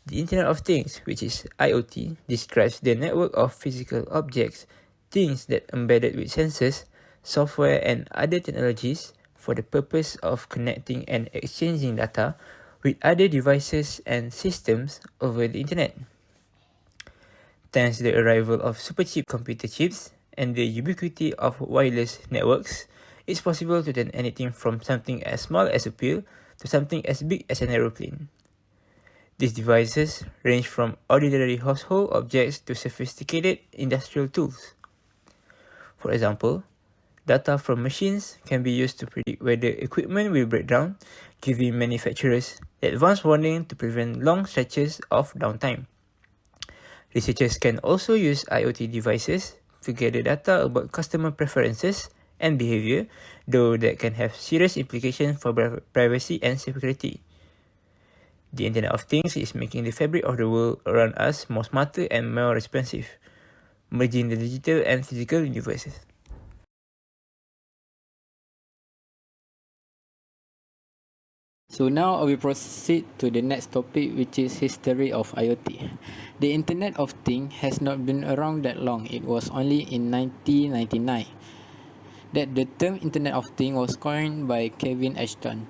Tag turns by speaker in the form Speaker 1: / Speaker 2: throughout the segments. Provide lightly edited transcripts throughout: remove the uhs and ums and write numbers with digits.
Speaker 1: The Internet of Things, which is IoT, describes the network of physical objects, things that embedded with sensors, software and other technologies for the purpose of connecting and exchanging data with other devices and systems over the Internet. Thanks to the arrival of superchip computer chips and the ubiquity of wireless networks, it's possible to turn anything from something as small as a pill to something as big as an aeroplane. These devices range from ordinary household objects to sophisticated industrial tools. For example, data from machines can be used to predict whether equipment will break down, giving manufacturers advance warning to prevent long stretches of downtime. Researchers can also use IoT devices to gather data about customer preferences and behavior, though that can have serious implications for privacy and security. The Internet of Things is making the fabric of the world around us more smarter and more responsive, merging the digital and physical universes.
Speaker 2: So now I will proceed to the next topic, which is history of IoT. The Internet of Things has not been around that long. It was only in 1999 that the term Internet of Things was coined by Kevin Ashton.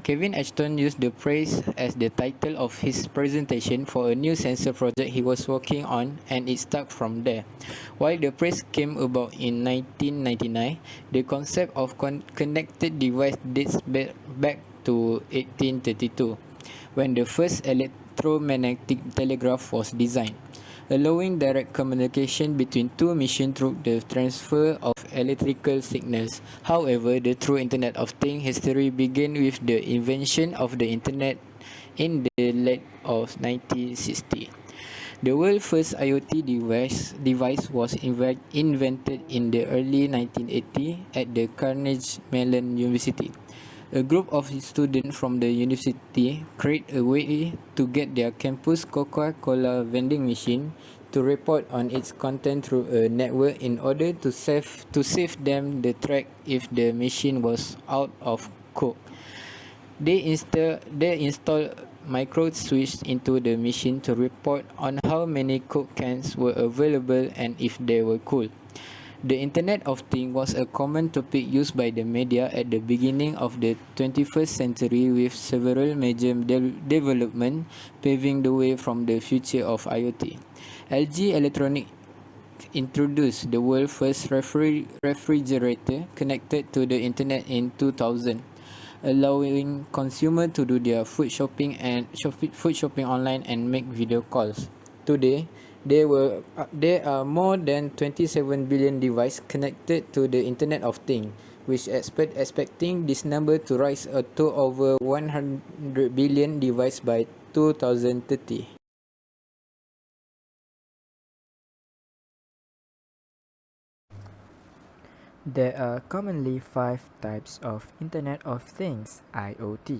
Speaker 2: Kevin Ashton used the phrase as the title of his presentation for a new sensor project he was working on, and it stuck from there. While the phrase came about in 1999, the concept of connected device dates back to 1832, when the first electromagnetic telegraph was designed, allowing direct communication between two machines through the transfer of electrical signals. However, the true Internet of Things history began with the invention of the Internet in the late of 1960. The world's first IoT device was invented in the early 1980s at the Carnegie Mellon University. A group of students from the university created a way to get their campus Coca-Cola vending machine to report on its content through a network in order to save them the track if the machine was out of Coke. They installed micro switch into the machine to report on how many Coke cans were available and if they were cool. The Internet of Things was a common topic used by the media at the beginning of the 21st century, with several major developments paving the way from the future of IoT. LG Electronics introduced the world's first refrigerator connected to the Internet in 2000, allowing consumers to do their food shopping online and make video calls. Today, there are more than 27 billion devices connected to the Internet of Things, which expecting this number to rise to over 100 billion devices by 2030.
Speaker 3: There are commonly 5 types of Internet of Things (IoT).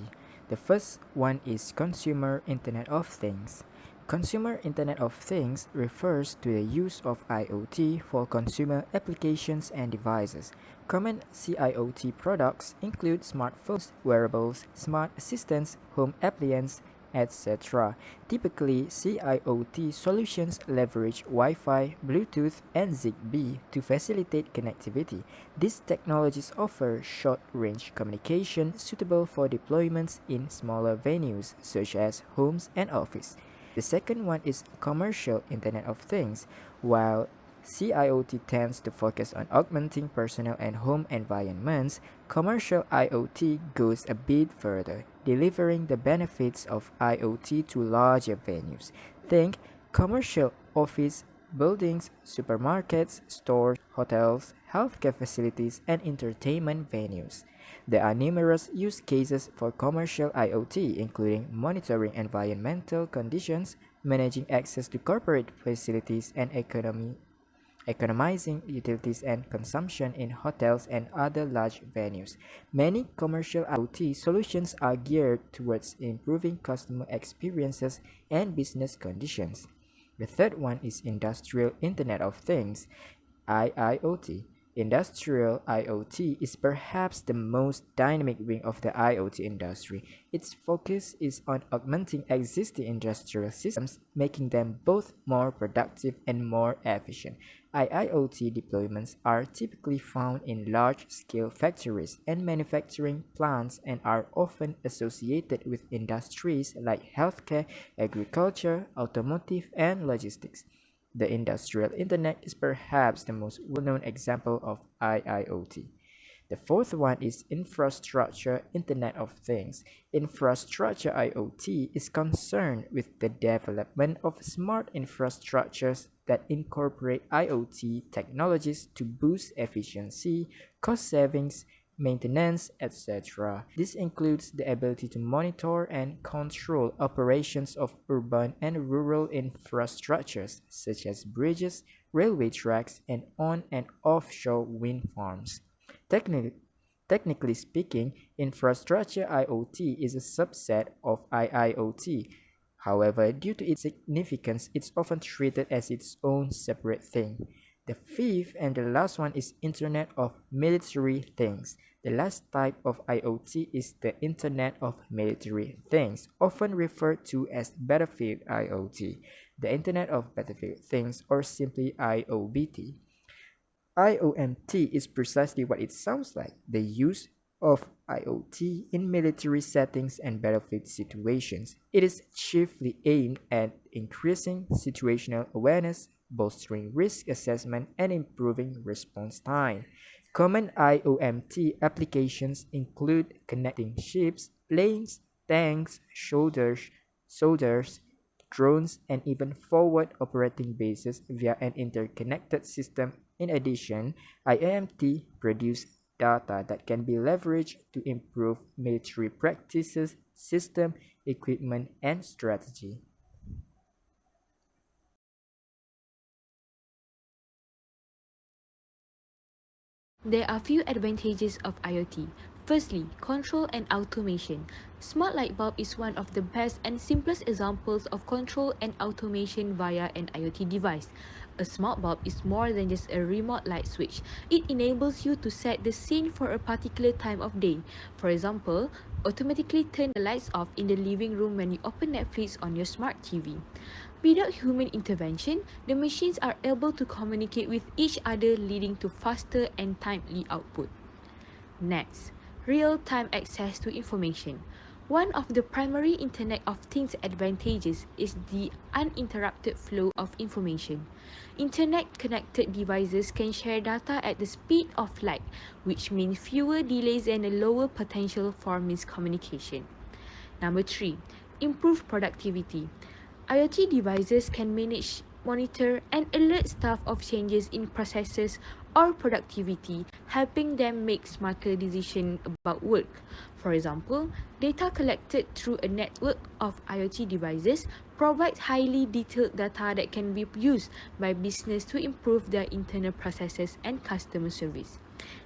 Speaker 3: The first one is Consumer Internet of Things. Consumer Internet of Things refers to the use of IoT for consumer applications and devices. Common CIoT products include smartphones, wearables, smart assistants, home appliances, etc. Typically, CIoT solutions leverage Wi-Fi, Bluetooth, and Zigbee to facilitate connectivity. These technologies offer short-range communication suitable for deployments in smaller venues, such as homes and offices. The second one is Commercial Internet of Things. While CIoT tends to focus on augmenting personal and home environments, commercial IoT goes a bit further, delivering the benefits of IoT to larger venues. Think commercial office buildings, supermarkets, stores, hotels, healthcare facilities, and entertainment venues. There are numerous use cases for commercial IoT, including monitoring environmental conditions, managing access to corporate facilities, and economizing utilities and consumption in hotels and other large venues. Many commercial IoT solutions are geared towards improving customer experiences and business conditions. The third one is Industrial Internet of Things, IIoT. Industrial IoT is perhaps the most dynamic wing of the IoT industry. Its focus is on augmenting existing industrial systems, making them both more productive and more efficient. IIoT deployments are typically found in large-scale factories and manufacturing plants and are often associated with industries like healthcare, agriculture, automotive, and logistics. The industrial internet is perhaps the most well-known example of IIoT. The fourth one is infrastructure Internet of Things. Infrastructure IoT is concerned with the development of smart infrastructures that incorporate IoT technologies to boost efficiency, cost savings, maintenance, etc. This includes the ability to monitor and control operations of urban and rural infrastructures such as bridges, railway tracks, and on and offshore wind farms. Technically, Technically speaking, infrastructure IoT is a subset of IIoT. However, due to its significance, it's often treated as its own separate thing. The fifth and the last one is Internet of Military Things. The last type of IoT is the Internet of Military Things, often referred to as Battlefield IoT, the Internet of Battlefield Things, or simply IOBT. IOMT is precisely what it sounds like, the use of IoT in military settings and battlefield situations. It is chiefly aimed at increasing situational awareness, bolstering risk assessment, and improving response time. Common IOMT applications include connecting ships, planes, tanks, soldiers, drones, and even forward operating bases via an interconnected system. In addition, IAMT produce data that can be leveraged to improve military practices, system, equipment, and strategy.
Speaker 4: There are few advantages of IoT. Firstly, control and automation. Smart light bulb is one of the best and simplest examples of control and automation via an IoT device. A smart bulb is more than just a remote light switch. It enables you to set the scene for a particular time of day. For example, automatically turn the lights off in the living room when you open Netflix on your smart TV. Without human intervention, the machines are able to communicate with each other, leading to faster and timely output. Next, real-time access to information. One of the primary Internet of Things advantages is the uninterrupted flow of information. Internet-connected devices can share data at the speed of light, which means fewer delays and a lower potential for miscommunication. Number 3, improve productivity. IoT devices can manage, monitor, and alert staff of changes in processes or productivity, helping them make smarter decisions about work. For example, data collected through a network of IoT devices provides highly detailed data that can be used by business to improve their internal processes and customer service.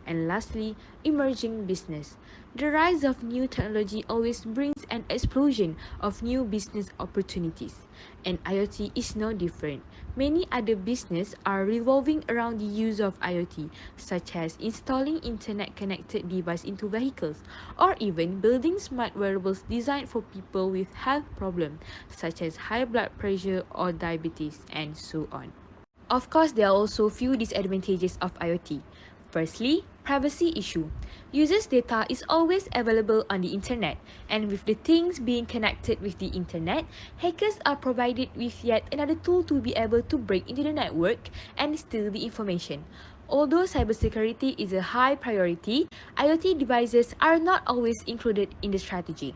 Speaker 4: And lastly, emerging business. The rise of new technology always brings an explosion of new business opportunities, and IoT is no different. Many other businesses are revolving around the use of IoT, such as installing internet-connected devices into vehicles, or even building smart wearables designed for people with health problems, such as high blood pressure or diabetes, and so on. Of course, there are also few disadvantages of IoT. Firstly, privacy issue. Users' data is always available on the internet, and with the things being connected with the internet, hackers are provided with yet another tool to be able to break into the network and steal the information. Although cybersecurity is a high priority, IoT devices are not always included in the strategy.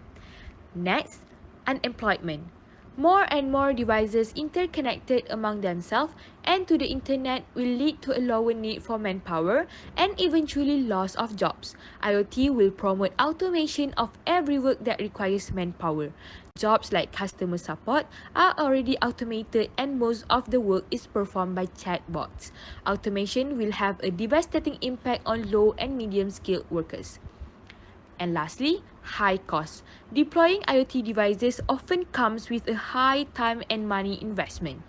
Speaker 4: Next, unemployment. More and more devices interconnected among themselves and to the internet will lead to a lower need for manpower and eventually loss of jobs. IoT will promote automation of every work that requires manpower. Jobs like customer support are already automated and most of the work is performed by chatbots. Automation will have a devastating impact on low and medium skilled workers. And lastly, high cost. Deploying IoT devices often comes with a high time and money investment.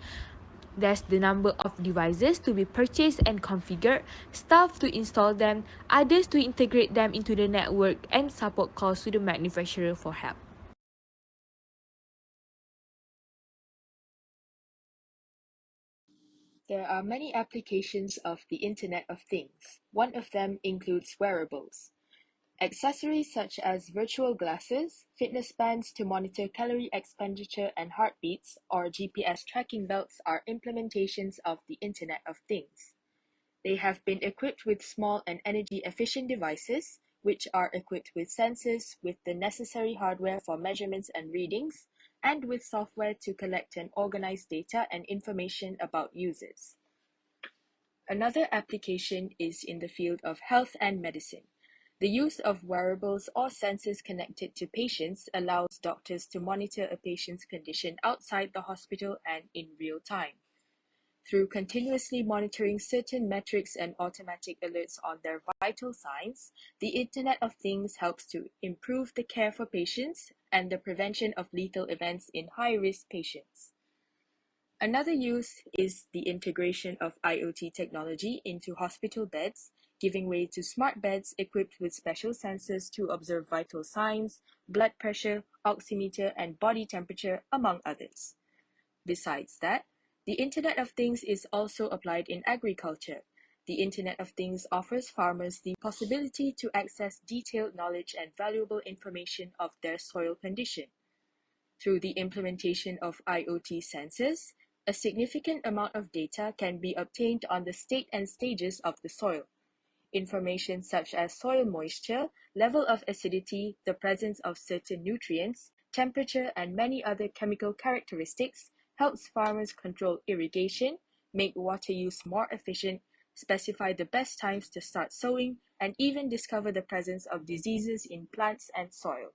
Speaker 4: There's the number of devices to be purchased and configured, staff to install them, others to integrate them into the network, and support calls to the manufacturer for help.
Speaker 5: There are many applications of the Internet of Things. One of them includes wearables. Accessories such as virtual glasses, fitness bands to monitor calorie expenditure and heartbeats, or GPS tracking belts are implementations of the Internet of Things. They have been equipped with small and energy-efficient devices, which are equipped with sensors with the necessary hardware for measurements and readings, and with software to collect and organize data and information about users. Another application is in the field of health and medicine. The use of wearables or sensors connected to patients allows doctors to monitor a patient's condition outside the hospital and in real time. Through continuously monitoring certain metrics and automatic alerts on their vital signs, the Internet of Things helps to improve the care for patients and the prevention of lethal events in high-risk patients. Another use is the integration of IoT technology into hospital beds, giving way to smart beds equipped with special sensors to observe vital signs, blood pressure, oximeter, and body temperature, among others. Besides that, the Internet of Things is also applied in agriculture. The Internet of Things offers farmers the possibility to access detailed knowledge and valuable information of their soil condition. Through the implementation of IoT sensors, a significant amount of data can be obtained on the state and stages of the soil. Information such as soil moisture, level of acidity, the presence of certain nutrients, temperature, and many other chemical characteristics helps farmers control irrigation, make water use more efficient, specify the best times to start sowing, and even discover the presence of diseases in plants and soil.